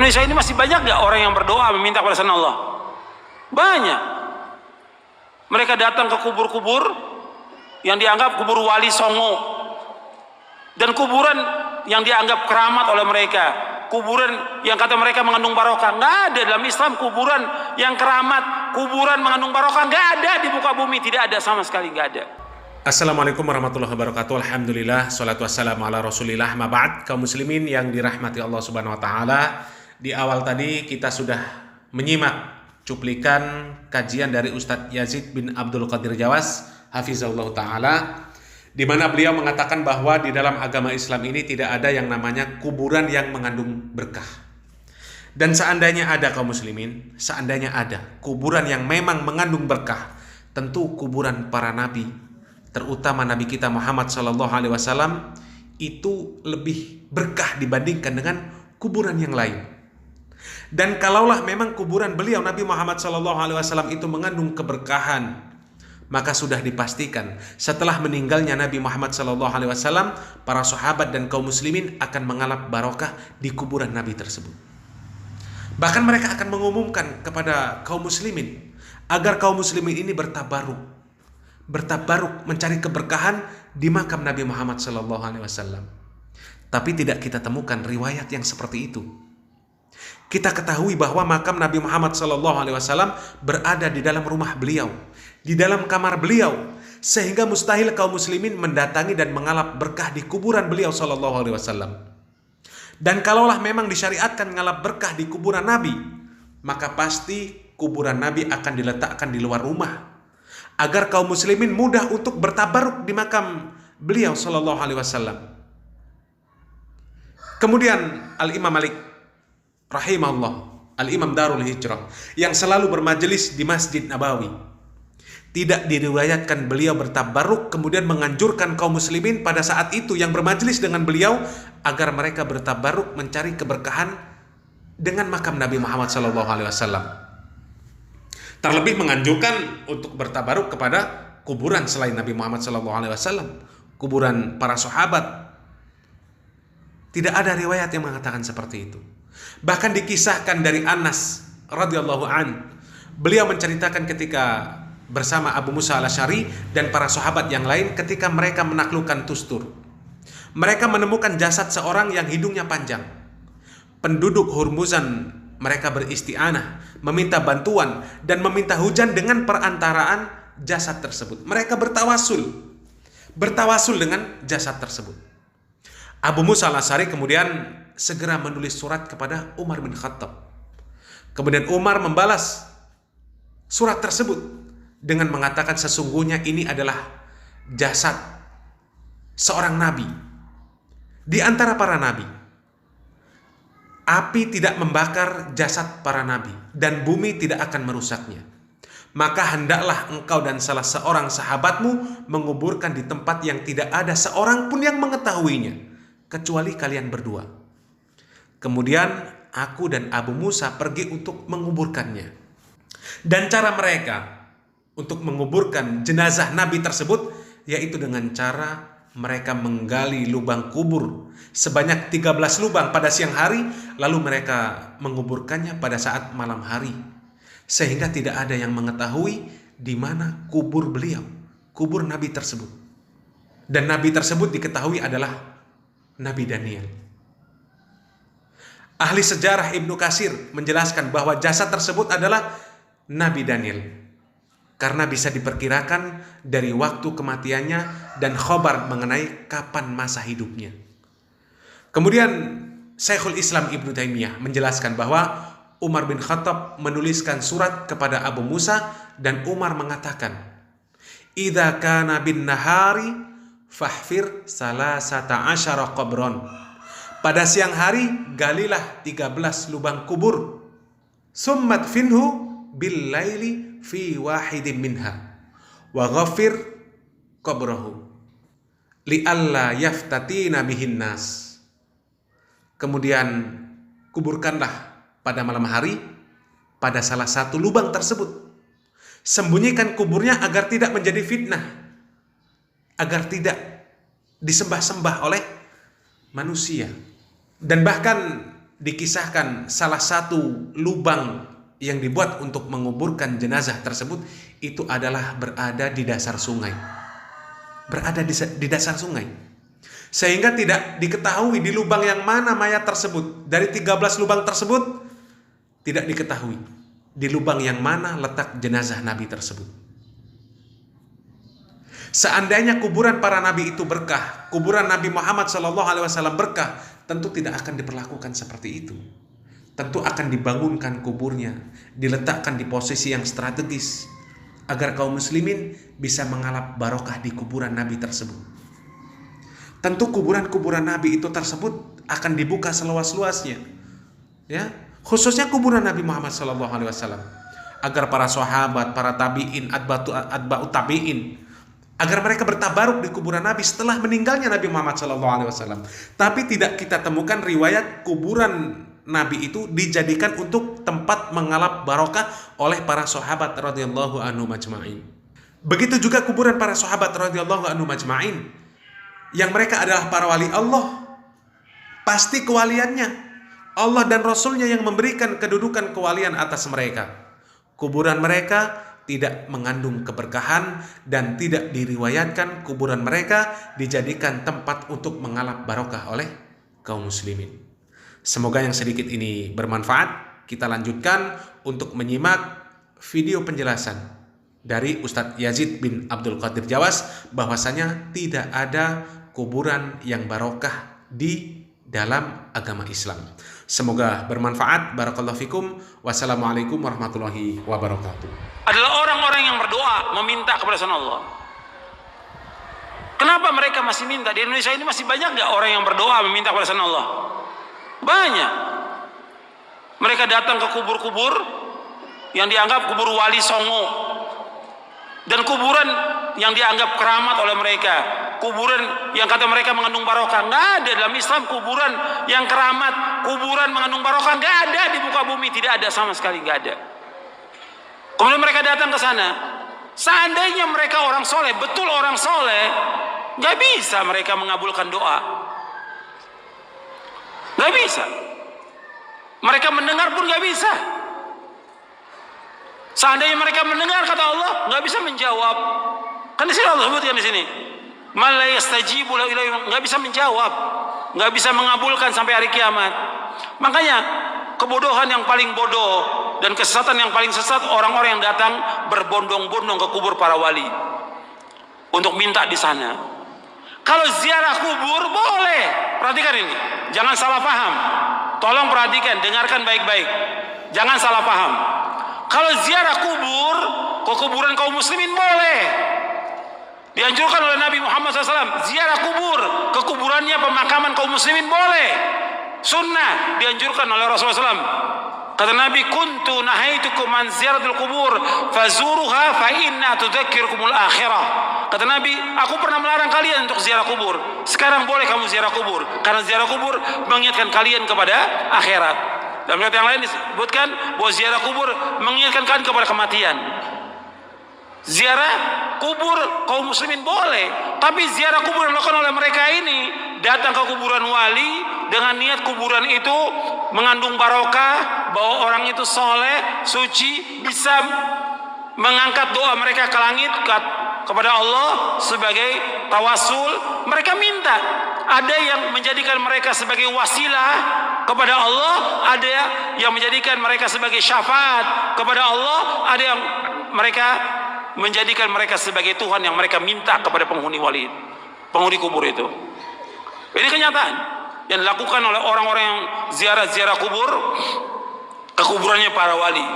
Indonesia ini masih banyak nggak orang yang berdoa meminta kepada selain Allah? Banyak. Mereka datang ke kubur-kubur yang dianggap kubur wali songo dan kuburan yang dianggap keramat oleh mereka, kuburan yang kata mereka mengandung barokah. Nggak ada dalam Islam kuburan yang keramat, kuburan mengandung barokah, nggak ada di muka bumi, tidak ada sama sekali, nggak ada. Assalamualaikum warahmatullahi wabarakatuh. Alhamdulillah, salatu wassalamu ala rasulillah. Ma ba'd, kaum muslimin yang dirahmati Allah subhanahu wa ta'ala. Di awal tadi kita sudah menyimak cuplikan kajian dari Ustadz Yazid bin Abdul Qadir Jawas hafizahullah ta'ala, di mana beliau mengatakan bahwa di dalam agama Islam ini tidak ada yang namanya kuburan yang mengandung berkah. Dan seandainya ada kaum muslimin, seandainya ada kuburan yang memang mengandung berkah, tentu kuburan para nabi, terutama Nabi kita Muhammad SAW, itu lebih berkah dibandingkan dengan kuburan yang lain. Dan kalaulah memang kuburan beliau Nabi Muhammad SAW itu mengandung keberkahan, maka sudah dipastikan setelah meninggalnya Nabi Muhammad SAW, para sahabat dan kaum muslimin akan mengalap barokah di kuburan Nabi tersebut. Bahkan mereka akan mengumumkan kepada kaum muslimin agar kaum muslimin ini bertabaruk mencari keberkahan di makam Nabi Muhammad SAW. Tapi tidak kita temukan riwayat yang seperti itu. Kita ketahui bahwa makam Nabi Muhammad SAW berada di dalam rumah beliau, di dalam kamar beliau, sehingga mustahil kaum muslimin mendatangi dan mengalap berkah di kuburan beliau SAW. Dan kalaulah memang disyariatkan mengalap berkah di kuburan Nabi, maka pasti kuburan Nabi akan diletakkan di luar rumah, agar kaum muslimin mudah untuk bertabaruk di makam beliau SAW. Kemudian Al-Imam Malik rahimahullah, Al-Imam Darul Hijrah, yang selalu bermajelis di Masjid Nabawi, tidak diriwayatkan beliau bertabaruk kemudian menganjurkan kaum muslimin pada saat itu yang bermajelis dengan beliau agar mereka bertabaruk mencari keberkahan dengan makam Nabi Muhammad SAW. Terlebih menganjurkan untuk bertabaruk kepada kuburan selain Nabi Muhammad SAW, kuburan para sahabat. Tidak ada riwayat yang mengatakan seperti itu. Bahkan dikisahkan dari Anas radhiyallahu an, beliau menceritakan ketika bersama Abu Musa al-Asy'ari dan para sahabat yang lain ketika mereka menaklukkan Tustur. Mereka menemukan jasad seorang yang hidungnya panjang. Penduduk Hurmuzan mereka beristi'anah, meminta bantuan dan meminta hujan dengan perantaraan jasad tersebut. Mereka bertawasul dengan jasad tersebut. Abu Musa al-Asy'ari kemudian segera menulis surat kepada Umar bin Khattab. Kemudian Umar membalas surat tersebut dengan mengatakan sesungguhnya ini adalah jasad seorang nabi di antara para nabi. Api tidak membakar jasad para nabi dan bumi tidak akan merusaknya. Maka hendaklah engkau dan salah seorang sahabatmu menguburkan di tempat yang tidak ada seorang pun yang mengetahuinya kecuali kalian berdua. Kemudian aku dan Abu Musa pergi untuk menguburkannya. Dan cara mereka untuk menguburkan jenazah Nabi tersebut yaitu dengan cara mereka menggali lubang kubur sebanyak 13 lubang pada siang hari, lalu mereka menguburkannya pada saat malam hari, sehingga tidak ada yang mengetahui di mana kubur beliau, kubur Nabi tersebut. Dan Nabi tersebut diketahui adalah Nabi Daniel. Ahli sejarah Ibnu Katsir menjelaskan bahwa jasad tersebut adalah Nabi Daniel, karena bisa diperkirakan dari waktu kematiannya dan khobar mengenai kapan masa hidupnya. Kemudian Syekhul Islam Ibnu Taimiyah menjelaskan bahwa Umar bin Khattab menuliskan surat kepada Abu Musa dan Umar mengatakan, "Idza kana bin nahari fahfir salasata asyara qabron." Pada siang hari galilah 13 lubang kubur. Summat finhu bil laili fi wahidin minha wa ghafir qabrahu li alla yaftatina bihin nas. Kemudian kuburkanlah pada malam hari pada salah satu lubang tersebut. Sembunyikan kuburnya agar tidak menjadi fitnah, agar tidak disembah-sembah oleh manusia. Dan bahkan dikisahkan salah satu lubang yang dibuat untuk menguburkan jenazah tersebut itu adalah berada di dasar sungai. Berada di dasar sungai. Sehingga tidak diketahui di lubang yang mana mayat tersebut. Dari 13 lubang tersebut tidak diketahui di lubang yang mana letak jenazah Nabi tersebut. Seandainya kuburan para nabi itu berkah, kuburan Nabi Muhammad SAW berkah, tentu tidak akan diperlakukan seperti itu. Tentu akan dibangunkan kuburnya, diletakkan di posisi yang strategis, agar kaum muslimin bisa mengalap barokah di kuburan Nabi tersebut. Tentu kuburan-kuburan Nabi itu tersebut akan dibuka seluas-luasnya, ya, khususnya kuburan Nabi Muhammad SAW, agar para sahabat, para tabiin, atba'ut tabiin, agar mereka bertabaruk di kuburan Nabi setelah meninggalnya Nabi Muhammad SAW. Tapi tidak kita temukan riwayat kuburan Nabi itu dijadikan untuk tempat mengalap barokah oleh para sahabat radhiyallahu anhum ajma'in. Begitu juga kuburan para sahabat radhiyallahu anhum ajma'in, yang mereka adalah para wali Allah. Pasti kewaliannya Allah dan Rasulnya yang memberikan kedudukan kewalian atas mereka. Kuburan mereka tidak mengandung keberkahan dan tidak diriwayatkan kuburan mereka dijadikan tempat untuk mengalap barokah oleh kaum muslimin. Semoga yang sedikit ini bermanfaat. Kita lanjutkan untuk menyimak video penjelasan dari Ustadz Yazid bin Abdul Qadir Jawas bahwasanya tidak ada kuburan yang barokah di dalam agama Islam. Semoga bermanfaat. Barakallahu fikum. Wassalamualaikum warahmatullahi wabarakatuh. Adalah orang-orang yang berdoa meminta kepada selain Allah. Kenapa mereka masih minta? Di Indonesia ini masih banyak nggak orang yang berdoa meminta kepada selain Allah? Banyak. Mereka datang ke kubur-kubur yang dianggap kubur wali songo, dan kuburan yang dianggap keramat oleh mereka, kuburan yang kata mereka mengandung barokah. Nggak ada dalam Islam kuburan yang keramat, kuburan mengandung barokah, nggak ada di muka bumi, tidak ada sama sekali, nggak ada. Kemudian mereka datang ke sana. Seandainya mereka orang soleh, betul orang soleh, nggak bisa mereka mengabulkan doa. Nggak bisa. Mereka mendengar pun nggak bisa. Seandainya mereka mendengar kata Allah, nggak bisa menjawab. Kan di sini Allah sebutkan di sini, man la yastajibu lahu, nggak bisa menjawab, nggak bisa mengabulkan sampai hari kiamat. Makanya kebodohan yang paling bodoh dan kesesatan yang paling sesat orang-orang yang datang berbondong-bondong ke kubur para wali untuk minta di sana. Kalau ziarah kubur boleh, perhatikan ini, jangan salah paham. Tolong perhatikan, dengarkan baik-baik, jangan salah paham. Kalau ziarah kubur ke kuburan kaum muslimin boleh, dianjurkan oleh Nabi Muhammad SAW. Ziarah kubur ke kuburannya pemakaman kaum muslimin boleh, sunnah, dianjurkan oleh Rasulullah SAW. Kata Nabi, kuntu nahaitukum an ziyaratul kubur fazuruha fa inna tudzakirukumul akhirah. Kata Nabi, aku pernah melarang kalian untuk ziarah kubur. Sekarang boleh kamu ziarah kubur, karena ziarah kubur mengingatkan kalian kepada akhirat. Dalam riwayat yang lain disebutkan bahwa ziarah kubur mengingatkan kalian kepada kematian. Ziarah kubur kaum muslimin boleh, tapi ziarah kubur yang dilakukan oleh mereka ini, datang ke kuburan wali dengan niat kuburan itu mengandung barokah, bahwa orang itu soleh, suci, bisa mengangkat doa mereka ke langit kepada Allah sebagai tawasul. Mereka minta, ada yang menjadikan mereka sebagai wasilah kepada Allah, ada yang menjadikan mereka sebagai syafaat kepada Allah, ada yang mereka menjadikan mereka sebagai Tuhan yang mereka minta kepada penghuni wali, penghuni kubur itu. Ini kenyataan yang dilakukan oleh orang-orang yang ziarah-ziarah kubur ke kuburannya para wali.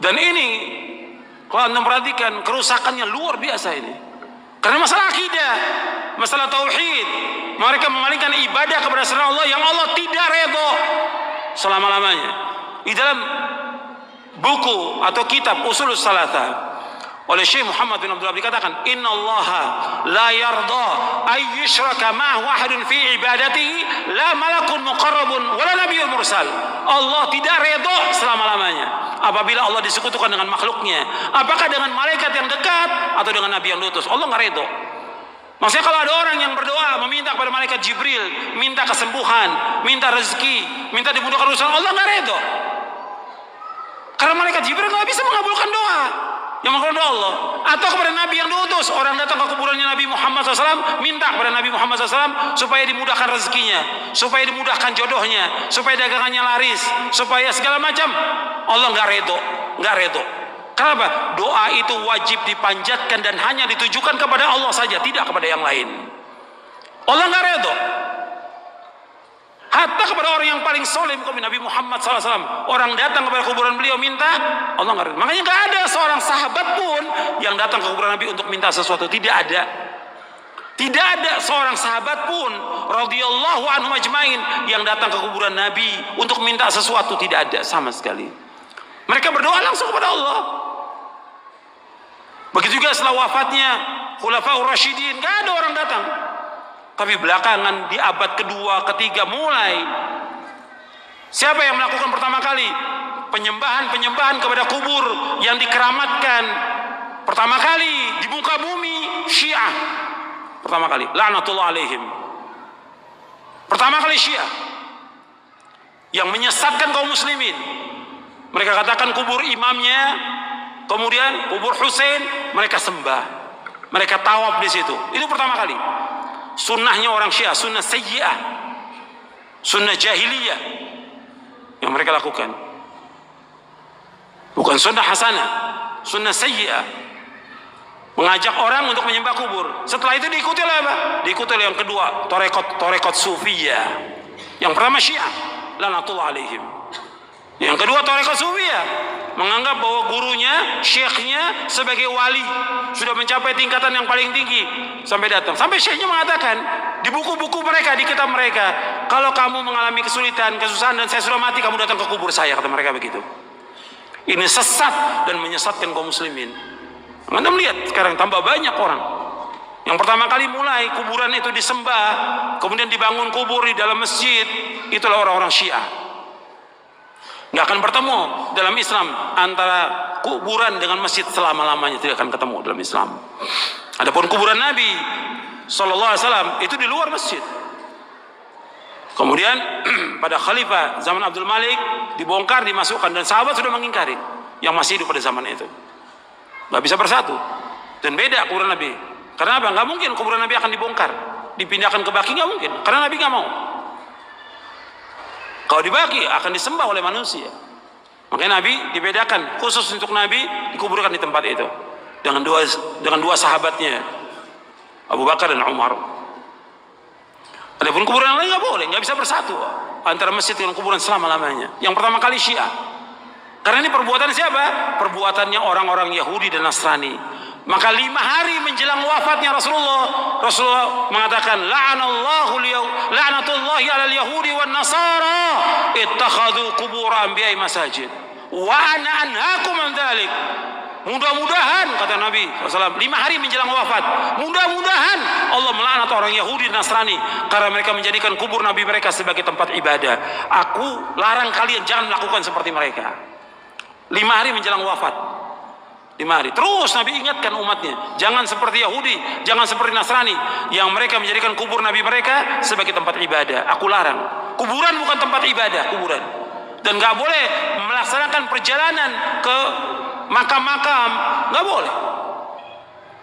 Dan ini kalau Anda perhatikan, kerusakannya luar biasa ini. Karena masalah akidah, masalah tauhid, mereka memalingkan ibadah kepada selain Allah yang Allah tidak redha selama-lamanya. Di dalam buku atau kitab Ushulus Salatah oleh Syekh Muhammad bin Abdul Wahab dikatakan, Inna Allaha la yarda ay yushraka ma'ahu ahadun fi ibadatihi, la malakun muqarrabun wala nabiyyun mursal. Allah tidak redha selama-lamanya apabila Allah disekutukan dengan makhluknya, apakah dengan malaikat yang dekat atau dengan nabi yang diutus. Allah nggak redha. Maksudnya kalau ada orang yang berdoa meminta kepada malaikat Jibril, minta kesembuhan, minta rezeki, minta dimudahkan urusan, Allah nggak redho. Karena malaikat Jibril nggak bisa mengabulkan doa yang mengabulkan doa Allah. Atau kepada Nabi yang diutus, orang datang ke kuburannya Nabi Muhammad SAW, minta kepada Nabi Muhammad SAW supaya dimudahkan rezekinya, supaya dimudahkan jodohnya, supaya dagangannya laris, supaya segala macam. Allah nggak redho, nggak redho. Kenapa? Doa itu wajib dipanjatkan dan hanya ditujukan kepada Allah saja, tidak kepada yang lain. Allah nggak redho. Hatta kepada orang yang paling soleh, Nabi Muhammad SAW, orang datang kepada kuburan beliau minta, Allah nggak redho. Makanya nggak ada seorang sahabat pun yang datang ke kuburan Nabi untuk minta sesuatu. Tidak ada. Tidak ada seorang sahabat pun radhiyallahu anhum ajmain yang datang ke kuburan Nabi untuk minta sesuatu. Tidak ada sama sekali. Mereka berdoa langsung kepada Allah. Begitu juga setelah wafatnya Khulafaur Rasyidin, nggak ada orang datang. Tapi belakangan di abad kedua, ketiga mulai, siapa yang melakukan pertama kali penyembahan kepada kubur yang dikeramatkan? Pertama kali di muka bumi Syiah. Pertama kali, laknatullah alaihim. Pertama kali Syiah yang menyesatkan kaum muslimin. Mereka katakan kubur imamnya, kemudian kubur Husain mereka sembah, mereka tawaf di situ. Itu pertama kali. Sunnahnya orang Syiah, sunnah sayyi'ah, sunnah jahiliyah yang mereka lakukan. Bukan sunnah hasanah, sunnah sayyi'ah. Mengajak orang untuk menyembah kubur. Setelah itu diikuti oleh apa? Diikuti oleh yang kedua, torekot sufiyah. Yang pertama Syiah, laknatullah alaihim. Yang kedua torekot sufiyah, menganggap bahwa gurunya, syekhnya sebagai wali, sudah mencapai tingkatan yang paling tinggi. Sampai datang, sampai syekhnya mengatakan di buku-buku mereka, di kitab mereka, kalau kamu mengalami kesulitan, kesusahan dan saya sudah mati, kamu datang ke kubur saya, kata mereka begitu. Ini sesat dan menyesatkan kaum muslimin. Anda melihat sekarang tambah banyak orang yang pertama kali mulai kuburan itu disembah, kemudian dibangun kubur di dalam masjid. Itulah orang-orang Syiah. Nggak akan bertemu dalam Islam antara kuburan dengan masjid selama-lamanya, tidak akan ketemu dalam Islam. Adapun kuburan Nabi SAW itu di luar masjid. Kemudian pada Khalifah zaman Abdul Malik dibongkar, dimasukkan, dan sahabat sudah mengingkari yang masih hidup pada zaman itu. Nggak bisa bersatu dan beda kuburan Nabi. Karena apa? Nggak mungkin kuburan Nabi akan dibongkar, dipindahkan ke Baqi, nggak mungkin. Karena Nabi nggak mau. Kalau di Baqi akan disembah oleh manusia. Makanya Nabi dibedakan khusus untuk Nabi, dikuburkan di tempat itu dengan dua sahabatnya, Abu Bakar dan Umar. Adapun kuburan lain nggak boleh, nggak bisa bersatu antara masjid dengan kuburan selama-lamanya. Yang pertama kali Syiah. Karena ini perbuatan siapa? Perbuatannya orang-orang Yahudi dan Nasrani. Maka 5 hari menjelang wafatnya Rasulullah mengatakan, la'natullahi 'alal yahudi wan nasara ittakhadhu qubur anbiya'i masajid wa ana anhaakum an dzalik. Mudah-mudahan, kata Nabi SAW, 5 hari menjelang wafat, mudah-mudahan Allah melaknat orang Yahudi dan Nasrani karena mereka menjadikan kubur Nabi mereka sebagai tempat ibadah. Aku larang kalian jangan melakukan seperti mereka. 5 hari menjelang wafat, 5 hari. Terus Nabi ingatkan umatnya, jangan seperti Yahudi, jangan seperti Nasrani yang mereka menjadikan kubur Nabi mereka sebagai tempat ibadah. Aku larang. Kuburan bukan tempat ibadah, kuburan. Dan gak boleh melaksanakan perjalanan ke makam-makam, gak boleh.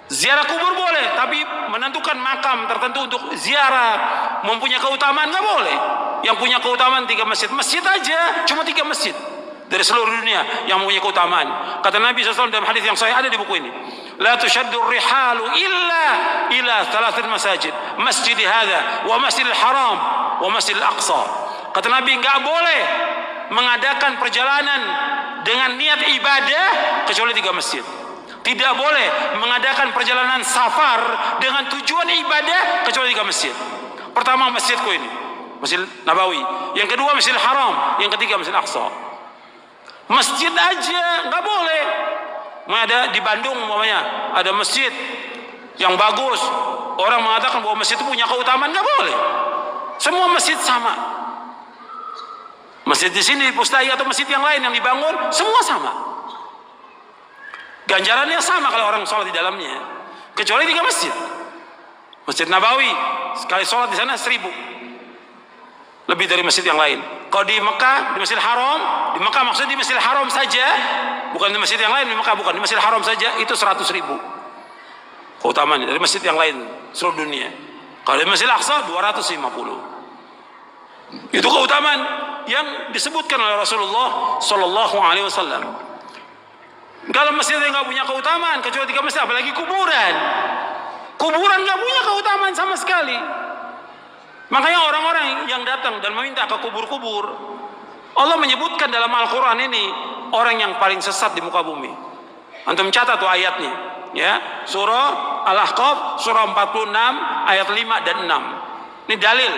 Ziarah kubur boleh, tapi menentukan makam tertentu untuk ziarah mempunyai keutamaan gak boleh. Yang punya keutamaan 3 masjid, masjid aja cuma 3 masjid dari seluruh dunia yang mempunyai keutamaan. Kata Nabi SAW dalam hadis yang sahih, ada di buku ini, la tushaddu rihalu illa ila 3 masajid, masjid hadza wa masjidil haram wa masjidil aqsa. Kata Nabi, enggak boleh mengadakan perjalanan dengan niat ibadah kecuali 3 masjid. Tidak boleh mengadakan perjalanan safar dengan tujuan ibadah kecuali 3 masjid. Pertama masjidku ini, Masjid Nabawi. Yang kedua Masjidil Haram. Yang ketiga Masjid Aqsa. Masjid aja nggak boleh. Ada di Bandung umpamanya ada masjid yang bagus, orang mengatakan bahwa masjid itu punya keutamaan, nggak boleh. Semua masjid sama. Masjid di sini, Pustai atau masjid yang lain yang dibangun, semua sama. Ganjarannya sama kalau orang sholat di dalamnya, kecuali 3 masjid. Masjid Nabawi sekali sholat di sana 1000, lebih dari masjid yang lain. Kalau di Mekah, di Masjidil Haram, di Mekah maksudnya di Masjidil Haram saja, bukan di masjid yang lain. Di Mekah bukan, di Masjidil Haram saja itu 100.000 keutamaannya dari masjid yang lain seluruh dunia. Kalau di Masjidil Aqsa 250. Itu keutamaan yang disebutkan oleh Rasulullah Sallallahu Alaihi Wasallam. Kalau masjid yang nggak punya keutamaan kecuali 3 masjid, apalagi kuburan. Kuburan nggak punya keutamaan sama sekali. Makanya orang-orang yang datang dan meminta ke kubur-kubur, Allah menyebutkan dalam Al-Quran ini orang yang paling sesat di muka bumi. Antum catat tuh ayatnya, ya, surah Al-Ahqaf surah 46 ayat 5 dan 6. Ini dalil